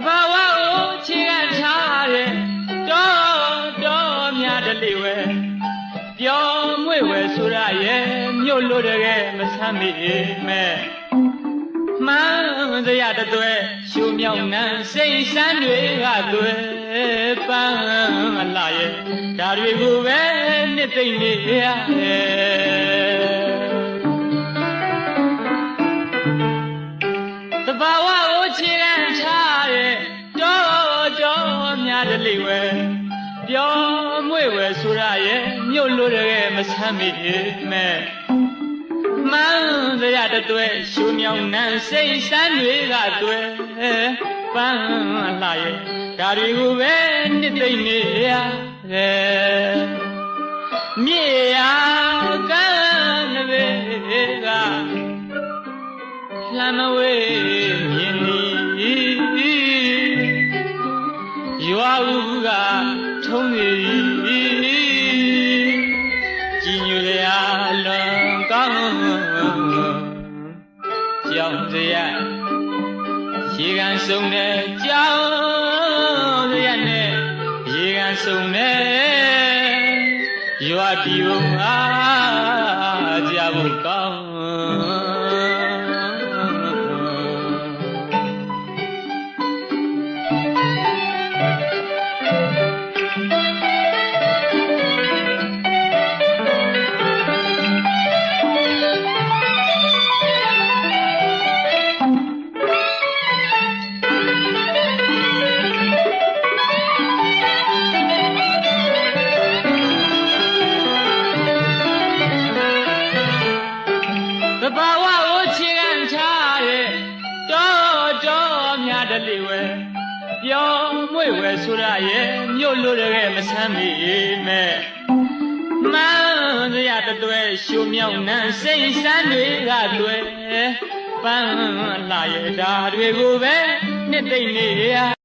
ဘာဝကိုချီကန်ထားတဲ့တော်များတလေဝဲပြောမွေဝဲဆိုရရဲ့မြို့လို့တကယ်မဆမ်းမိမဲ့မှန်တရားတသွဲရှုံမြောက်နှံစိတ်ဆန်းတွေကသွဲပန်းအလားရဲ့ဒါတွေကိုပဲနှစ်သိမ့်နေရတယ်ဘာဝကိုချီကန်ထားတဲ့တော်များတလေဝဲပြောမွေဝဲဆိုရရဲ့မြို့လို့တကယ်မဆမ်းမိမဲ့မှန်တရားတသွဲရှုံမြောင်နှံစိတ်ဆန်းတွေကသွဲပန်းအလားရဲ့ဒါတွေကိုပဲနှစ်သိမ့်နေရတယ်မြေယာကမ်းနဘေကလှမ်းမဝေးမြင်နီရွာဦးကထုံးနေကြည်ညိုရလွန်ကောင်းကြောင်စရာရေကန်ဆုံးတဲ့ကြောင်စရာနဲ့ရေကန်ဆုံးတဲ့ရွာတီဘုံအားကြဖို့ကောင်းဘာဝကိုချီကန်ထားတဲ့တော်များတလေဝဲပြောမွေဝဲဆိုရရဲ့မြို့လို့တကယ်မဆမ်းမိမဲ့မှန်တရားတသွဲရှုံမြောက်နှံစိတ်ဆန်းတွေကသွဲပန်းလာရဲ့ဒါတွေကိုပဲနှစ်သိမ့်နေရ